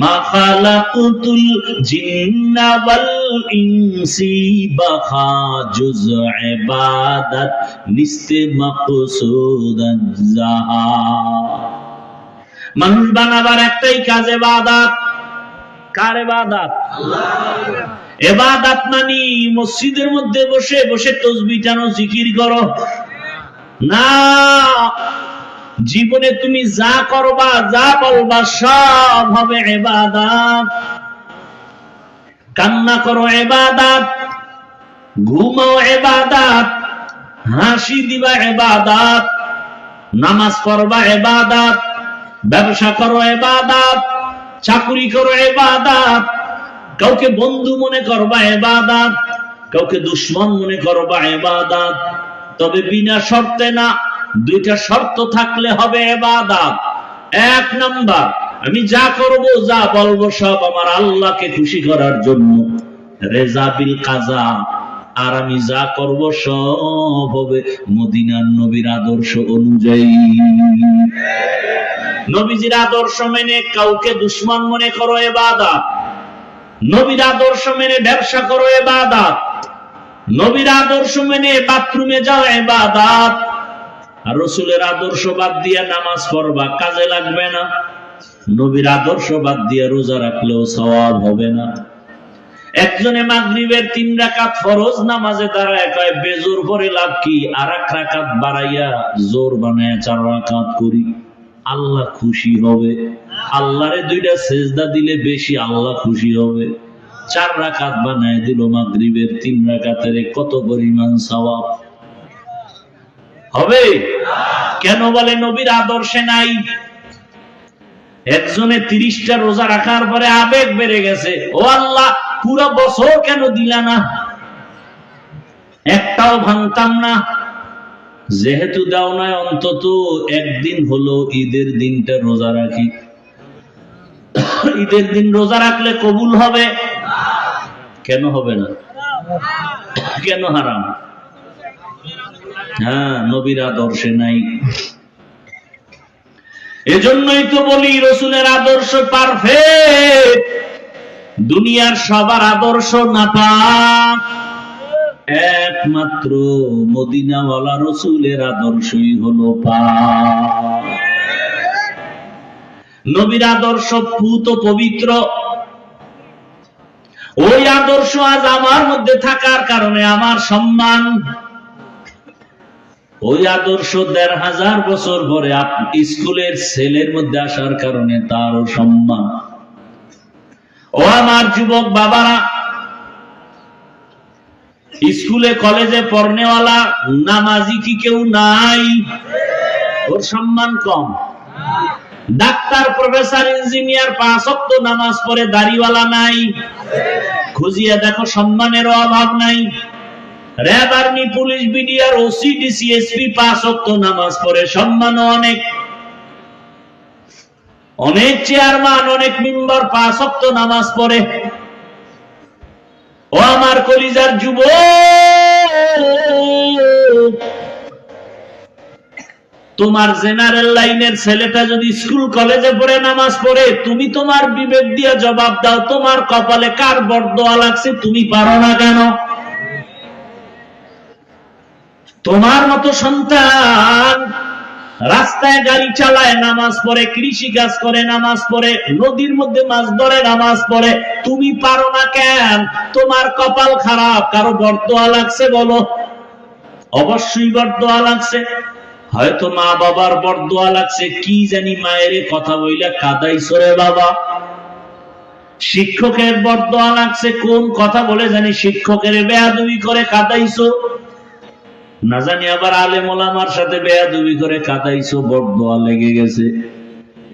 মা খালাকুতুল জিন্না ওয়াল ইনসি বাখা জুজ ইবাদত নিস্তে মাকসুদ জাহা। মানুষ বানাবার একটাই কাজ ইবাদত। কার ইবাদত? আল্লাহর। ইবাদত মানে মসজিদের মধ্যে বসে বসে তাসবিহ টানো, জিকির করো না। জীবনে তুমি যা করবা, যা বলবা, সব হবে ইবাদত। কান্না করো ইবাদত, ঘুমাও ইবাদত, হাসি দিবা ইবাদত, নামাজ পড়বা ইবাদত, ব্যবসা করো ইবাদত, চাকরি করো ইবাদত, কাউকে বন্ধু মনে করবা ইবাদত, কাউকে দুশমন মনে করবা ইবাদত। তবে বিনা শর্তে না, দুইটা শর্ত থাকলে হবে ইবাদত। এক নাম্বার, আমি যা করব, যা বলবো সব আমার আল্লাহকে খুশি করার জন্য, রেজা বিল কাজা। আর আমি যা করব সব হবে মদিনার নবীর আদর্শ অনুযায়ী। নবীজির আদর্শ মেনে কাউকে দুশমন মনে করো ইবাদত, নবীর আদর্শ মেনে ব্যবসা করো ইবাদত, নবীর আদর্শ মেনে বাথরুমে যাও ইবাদত। আর রাসূলের আদর্শ বাদ দিয়ে নামাজ পড়বা, কাজে লাগবে না। নবীর আদর্শ বাদ দিয়ে রোজা রাখলেও সওয়াব হবে না। একজনে মাগরিবের 3 রাকাত ফরজ নামাজে দাঁড়ায় কয় বেজোর পরে লাভ কি, আর 1 রাকাত বাড়াইয়া জোর বানায় 4 রাকাত করি, আল্লাহ খুশি হবে। আল্লাহরে 2টা সেজদা দিলে বেশি আল্লাহ খুশি হবে। 4 রাকাত বানায় দিল মাগরিবের, 3 রাকাতের কত পরিমাণ সওয়াব হবে? কেন বলে নবীর আদর্শে নাই। একজনে 30টা রোজা রাখার পরে আবেগ বেড়ে গেছে, ও আল্লাহ পুরো বছর কেন দিলা না, একটাও ভাঙতাম না। যেহেতু দাও নাই, অন্তত একদিন হলো ঈদের দিনটা রোজা রাখি। ঈদের দিন রোজা রাখলে কবুল হবে? কেন হবে না? কেন হারাম? হ্যাঁ, নবীর আদর্শে নাই। এজন্যই তো বলি রাসূলের আদর্শ পারফেক্ট, দুনিয়ার সবার আদর্শ নাপাক। একমাত্র মদিনাওয়ালা রাসূলের আদর্শই হলো পাক। নবীর আদর্শ পুত পবিত্র। ওই আদর্শ আজ আমার মধ্যে থাকার কারণে আমার সম্মান। ওই আদর্শ 1500 বছর পরে স্কুলের ছেলের মধ্যে আসার কারণে তারও সম্মান। ও আমার যুবক বাবারা, স্কুলে কলেজে পড়নেওয়ালা নামাজি কি কেউ নাই? ওর সম্মান কম। ডাক্তার, প্রফেসর, ইঞ্জিনিয়ার 5 ওয়াক্ত নামাজ পড়ে, দাড়িওয়ালা নাই? খুঁজিয়ে দেখো, সম্মানেরও অভাব নাই। RAB, army, police, BDR, OC, DC, SP 5 ওয়াক্ত নামাজ পড়ে, সম্মানও অনেক। অনেক চেয়ারম্যান, অনেক মেম্বার 5 ওয়াক্ত নামাজ পড়ে। ও আমার কলিজার যুবক, তোমার জেনারেল লাইনের ছেলেটা যদি স্কুল কলেজে পড়ে নামাজ পড়ে, তুমি তোমার বিবেক দিয়ে জবাব দাও, তোমার কপালে কার বরদোয়া লাগছে, তুমি পারো না কেন? তোমার মতো সন্তান রাস্তায় গাড়ি চালায়, নামাজ পড়ে, কৃষি কাজ করে, নামাজ পড়ে, নদীর মধ্যে মাছ ধরে, নামাজ পড়ে, তুমি পারো না কেন? তোমার কপাল খারাপ। কারো বরদোয়া লাগছে বলো? অবশ্যই বরদোয়া লাগছে। হয়তো মা বাবার বরদোয়া লাগছে, কি জানি মায়ের কথা বইলা কাদাইছো রে বাবা। শিক্ষকের বরদোয়া লাগছে, কোন কথা বলে জানি শিক্ষকের বেয়াদবি করে কাদাইছো, না জানি আবার আলেম ওলামার সাথে বেয়াদবি করে কাদাইছো, বরদোয়া লেগে গেছে।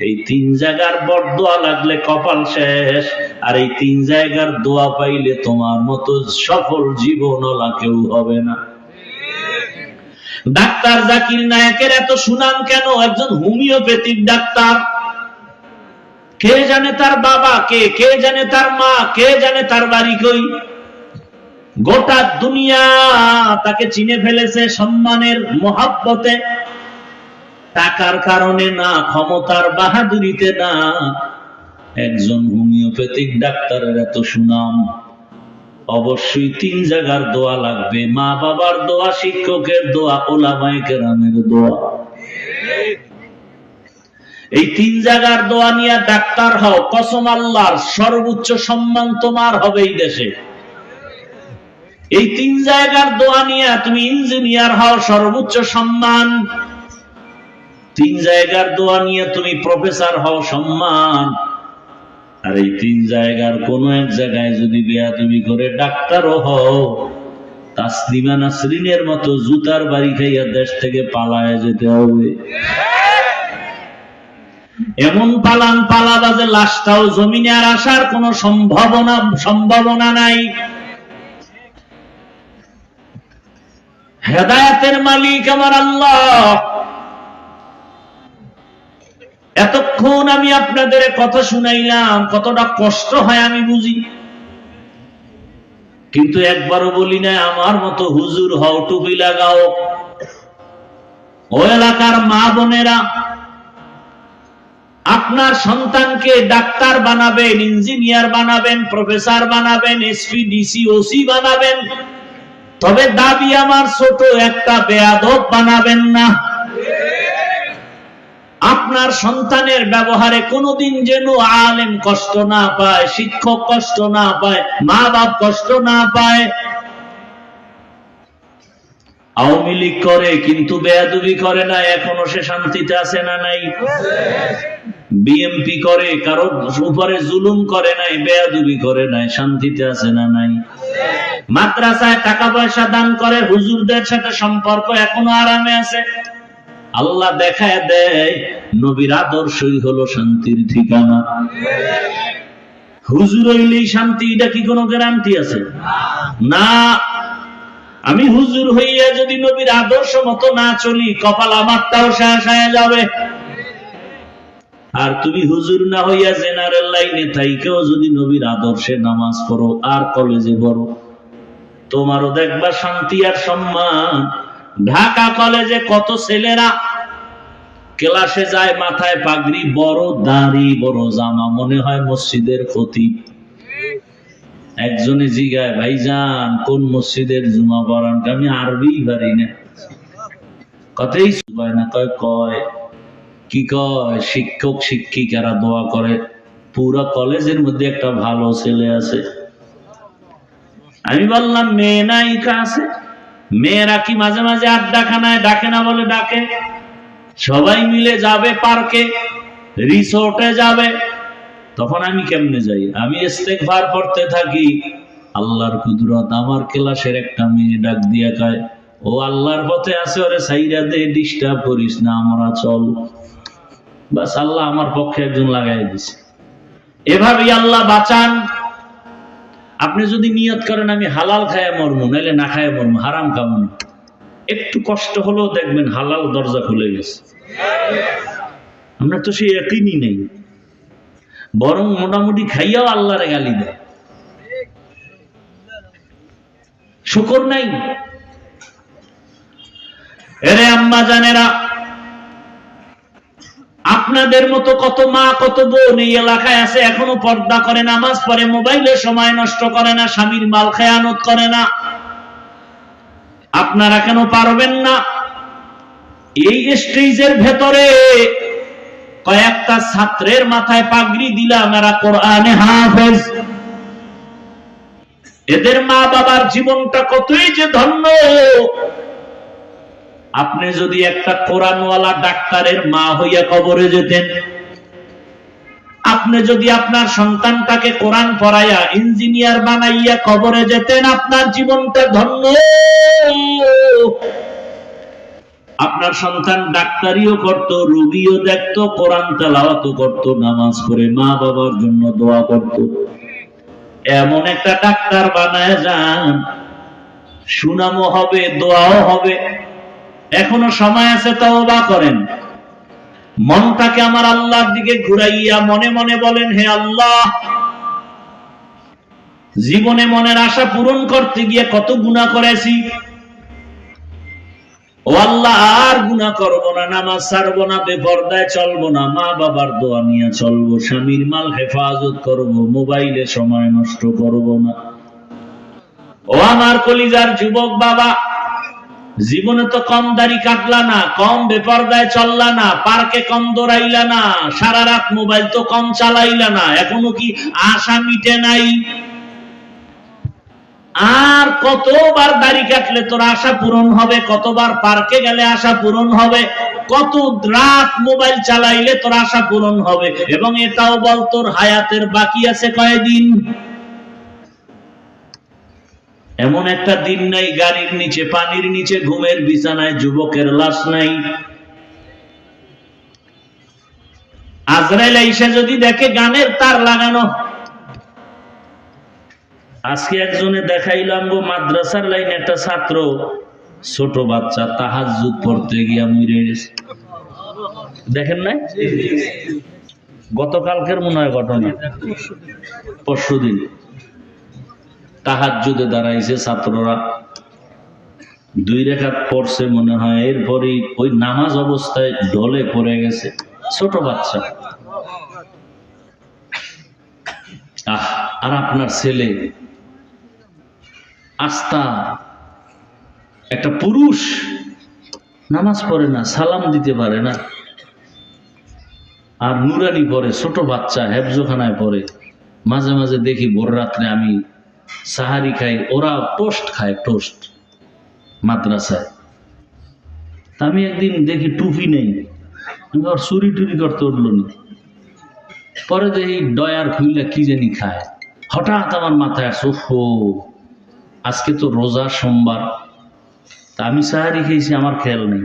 এই 3 জায়গার বরদোয়া লাগলে কপাল শেষ। আর এই 3 জায়গার দোয়া পাইলে তোমার মতো সফল জীবনওয়ালা কেউ হবে না। ডাক্তার জাকির নায়েকের এত সুনাম কেন? একজন হোমিওপ্যাথিক ডাক্তার। কে জানে তার বাবা কে, কে জানে তার মা, কে জানে তার বাড়ি কই। গোটা দুনিয়া তাকে চিনে ফেলেছে সম্মানের মহব্বতে। টাকার কারণে না, ক্ষমতার বাহাদুরিতে না, একজন হোমিওপ্যাথিক ডাক্তারের এত সুনাম, অবশ্যই 3 জায়গার দোয়া লাগবে। মা বাবার দোয়া, শিক্ষকের দোয়া, ওলামায়ে কেরামের দোয়া। এই 3 জায়গার দোয়া নিয়ে ডাক্তার হও, কসম আল্লাহর, সর্বোচ্চ সম্মান তোমার হবে এই দেশে। এই 3 জায়গার দোয়া নিয়ে তুমি ইঞ্জিনিয়ার হও, সর্বোচ্চ সম্মান। 3 জায়গার দোয়া নিয়ে তুমি প্রফেসর হও, সম্মান। আর এই 3 জায়গার কোন এক জায়গায় যদি বেয়াদবি করে ডাক্তারও হও, তাসলিমা নাসরিনের মতো জুতার বাড়ি খাইয়া দেশ থেকে পালায় যেতে হবে। এমন পালান পালাবা যে লাশটাও জমিনে আর আসার কোন সম্ভাবনা নাই। হেদায়েতের মালিক আমার আল্লাহ। এতক্ষণ আমি আপনাদের কথা শুনাইলাম, কতটা কষ্ট হয় আমি বুঝি, কিন্তু একবারও বলি না আমার মতো হুজুর হও, টুপি লাগাও। ও এলাকার মা বোনেরা, আপনার সন্তানকে ডাক্তার বানাবেন, ইঞ্জিনিয়ার বানাবেন, প্রফেসর বানাবেন, এসপি, ডিসি, ওসি বানাবেন, তবে দাবি আমার ছোট, একটা বেয়াদব বানাবেন না। আপনার সন্তানের ব্যবহারে কোনোদিন যেন আলেম কষ্ট না পায়, শিক্ষক কষ্ট না পায়, মা বাপ কষ্ট না পায়। আওয়ামী লীগ করে কিন্তু বেয়াদবি করে না, এখনো সে শান্তিতে আছে না নাই? বিএমপি করে, কারো উপরে জুলুম করে নাই, বেয়াদবি করে নাই, শান্তিতে আছে না নাই? মাদ্রাসায় টাকা পয়সা দান করে, হুজুরদের সাথে সম্পর্ক এখনো আরামে আছে। আল্লাহ দেখায় দেয় নবীর আদর্শই হলো শান্তির ঠিকানা। হুজুর হইলেই শান্তি, এটা কি কোনো গ্যারান্টি আছে? না। আমি হুজুর হইয়া যদি নবীর আদর্শ মতো না চলি, কপাল আমারটাও শেষ হয়ে যাবে। আর তুমি হুজুর না হইয়া জেনারেল লাইনে থাইকেও যদি নবীর আদর্শে নামাজ পড়ো আর কলেজে পড়ো, তোমারও দেখবা শান্তি আর সম্মান। ঢাকা কলেজে কত ছেলেরা ক্লাসে যায়, মাথায় পাগড়ি, বড় দাড়ি, বড় জামা, মনে হয় মসজিদের খতিব। একজনে জিগায়, ভাইজান কোন মসজিদের জুমা পড়ান? আমি আরবি পারি না। কথাই শুকায় না। কয় কি কয়? শিক্ষক শিক্ষিকারা দোয়া করে, পুরো কলেজের মধ্যে একটা ভালো ছেলে আছে। আমি বললাম মেয়ে নাই আছে? মেয়েরা কি মাঝে মাঝে আড্ডাখানায় ডাকে না? বলে ডাকে। সবাই মিলে যাবে পার্কে, রিসোর্টে যাবে। তখন আমি কেমনে যাই? আমি ইস্তেগফার পড়তে থাকি। আল্লাহর কুদরত, আমার ক্লাসের একটা মেয়ে ডাক দিয়া কয়, ও আল্লাহর পথে আছে, ওরে সাইরা দে, ডিস্টার্ব করিস না, আমরা চল। বাস, আল্লাহ আমার পক্ষে একজন লাগাই দিছে। এভাবেই আল্লাহ বাঁচান। আপনি যদি নিয়ত করেন আমি হালাল খায়া মরমু, নাইলে না খায়া মরমু, হারাম খাবো না, একটু কষ্ট হলেও দেখবেন হালাল দরজা খুলে গেছে। আমরা তো সেই একই নেই, বরং মোটামুটি খাইয়াও আল্লাহরে গালি দেয়। শুকর নাই। এরে আম্মা জানেরা, আপনাদের মতো কত মা, কত বোন এই এলাকায় আছে, এখনো পর্দা করে, নামাজ পড়ে, মোবাইলে সময় নষ্ট করে না, স্বামীর মাল খেয়ানত করে না। আপনারা কেন পারবেন না? এই স্টেজের ভেতরে কয়েকটা ছাত্রের মাথায় পাগড়ি দিলাম, এরা কোরআনে হাফেজ। এদের মা বাবার জীবনটা কতই যে ধন্য। আপনি যদি একটা কোরআনওয়ালা ডাক্তারের মা হইয়া কবরে যেতেন, আপনি যদি আপনার সন্তানটাকে কোরআন পড়াইয়া ইঞ্জিনিয়ার বানাইয়া কবরে যেতেন, আপনার জীবনটা ধন্য। আপনার সন্তান ডাক্তারিও করত, রোগীও দেখত, কোরআন তেলাওয়াতও করত, নামাজ পড়ে মা বাবার জন্য দোয়া করত। এমন একটা ডাক্তার বানায় যান, সুনামও হবে, দোয়াও হবে। এখনো সময় আছে, তওবা করেন। মনটাকে আমার আল্লাহর দিকে ঘুরাইয়া মনে মনে বলেন, হে আল্লাহ, জীবনে মনের আশা পূরণ করতে গিয়ে কত গুনাহ করেছি, ও আল্লাহ আর গুনাহ করব না, নামাজ ছাড়বো না, বেপরদায় চলবো না, মা বাবার দোয়া নিয়ে চলবো, স্বামীর মাল হেফাজত করব, মোবাইলে সময় নষ্ট করব না। ও আমার কলিজার যুবক বাবা, জীবনে তো কম দাড়ি কাটলা না, কম বেপরদায় চললা না, পার্কে কম দৌড়াইলা না, সারা রাত মোবাইল তো কম চালাইলা না, এখনো কি আশা মিটে নাই? আর কতবার দাড়ি কাটলে তোর আশা পূরণ হবে? কতবার পার্কে গেলে আশা পূরণ হবে? কত রাত মোবাইল চালাইলে তোর আশা পূরণ হবে? এবং এটাও বল, তোর হায়াতের বাকি আছে কয়দিন? এমন একটা দিন নাই গাড়ির নিচে, পানির নিচে, ঘুমের বিছানায় যুবকের লাশ নাই। আজরাইল আইসা যদি দেখে গানের তার লাগানো। আজকে একজনে দেখাইলাম গো, মাদ্রাসার লাইনে একটা ছাত্র, ছোট বাচ্চা, তাহাজ্জুদ পড়তে গিয়া মরে গেছে। দেখেন নাই? গতকালকের মনে হয় ঘটনা, পরশুদিন তাহাজ্জুদে দাঁড়াইছে ছাত্ররা, 2 রাকাত পড়ছে মনে হয়, এরপরে ওই নামাজ অবস্থায় ঢলে পড়ে গেছে, ছোট বাচ্চা। আর আপনার ছেলে আস্তা একটা পুরুষ, নামাজ পড়ে না, সালাম দিতে পারে না, আর নুরানি পড়ে, ছোট বাচ্চা, হেফজোখানায় পড়ে। মাঝে মাঝে দেখি ভোর রাত্রে আমি সাহারি খাই, ওরা টোস্ট খায়, টোস্ট মাদ্রাসায়। আমি একদিন দেখি টুপি নেই, চুরি টুরি করতে উঠল না, পরে দেখি ডয়ার খুইলা কি জানি খায়। হঠাৎ আমার মাথায় আসো, আজকে তো রোজা, সোমবার, তা আমি সাহারি খেয়েছি, আমার খেয়াল নেই।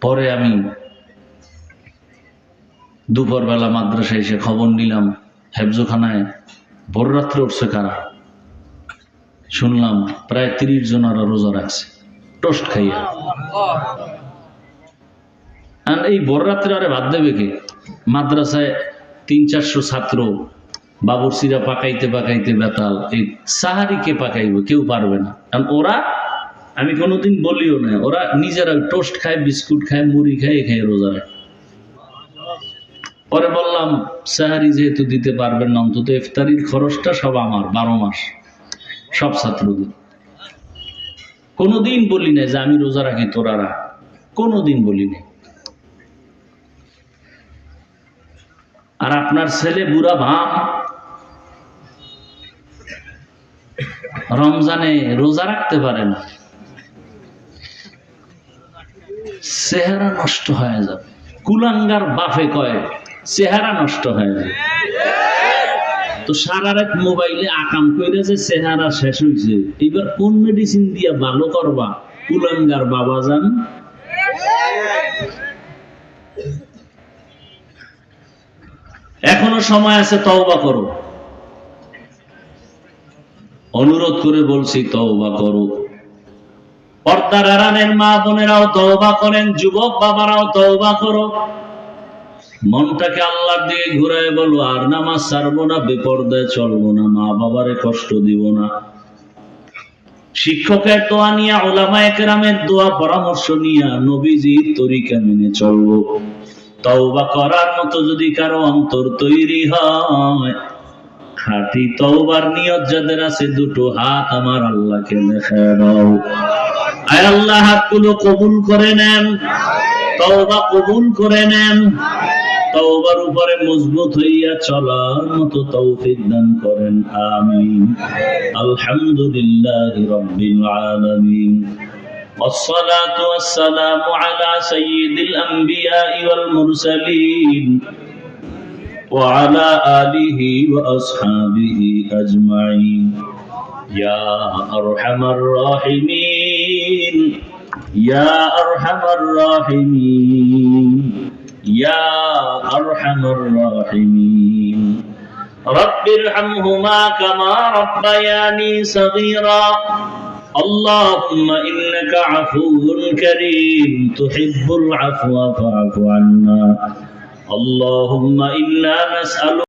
পরে আমি দুপুরবেলা মাদ্রাসায় এসে খবর নিলাম, হেফজোখানায় ভোর রাত্রে উঠছে কারা, শুনলাম প্রায় 30 জনারা রোজা রাখছে টোস্ট খাইয়া। আর এই ভোর রাত্রে আরে বাদ দেবে কে? মাদ্রাসায় 300-400 ছাত্র, বাবুর্চিরা পাকাইতে পাকাইতে বেতাল, এই সাহারি কে পাকাইবে? কেউ পারবে না। কারণ ওরা, আমি কোনোদিন বলিও না, ওরা নিজেরা টোস্ট খায়, বিস্কুট খায়, মুড়ি খায়, এ খায় রোজা রাখে। পরে বললাম, সাহারি যেহেতু দিতে পারবেন না, অন্তত ইফতারির খরচটা সব আমার, 12 মাস সব ছাত্রদের। কোনোদিন বলি না যে আমি রোজা রাখি তোরা রাখ, কোনোদিন বলি না। আর আপনার ছেলে বুড়া ভাম, রমজানে রোজা রাখতে পারে না, চেহারা নষ্ট হয়ে যাবে। কুলাঙ্গার বাপে কয় চেহারা নষ্ট হয়ে যাবে। তো সারা রাত মোবাইলে আকাম কইরা যে চেহারা শেষ হইছে, এবার কোন মেডিসিন দিয়া ভালো করবা? কুলাঙ্গার বাবা জান। এখনো সময় আছে, তওবা করো। অনুরোধ করে বলছি, তওবা করো। পর্দার আড়ালের মা বোনেরাও তওবা করেন, যুবক বাবারাও তওবা করো। মনটাকে আল্লাহর দিকে ঘুরায় বলো, আর নামাজ ছাড়বো না, বেপরদায় চলবো না, মা বাবারে কষ্ট দিব না। শিক্ষকের দোয়া নিয়ে, উলামায়ে কেরামের দোয়া পরামর্শ নিয়ে, নবীজির তরিকা মেনে চলবো। তওবা করার মতো যদি কারো অন্তর তৈরি হয়, খাঁটি তওবার নিয়ত যাদের আছে, 2 হাত আমার আল্লাহকে দেখায় দাও। আয় আল্লাহ, হাতগুলো কবুল করে নেন, তওবা কবুল করে নেন, তওবার উপরে মজবুত হইয়া চলার মতো তৌফিক দান করেন, আমিন। আলহামদুলিল্লাহি রাব্বিল আলামিন। والصلاة والسلام على سيد الأنبياء والمرسلين وعلى آله وأصحابه أجمعين يا أرحم الراحمين يا أرحم الراحمين يا أرحم الراحمين رب ارحمهما كما ربياني صغيرا اللهم إنك عفو كريم تحب العفو فاعف عنا اللهم إنا نسألك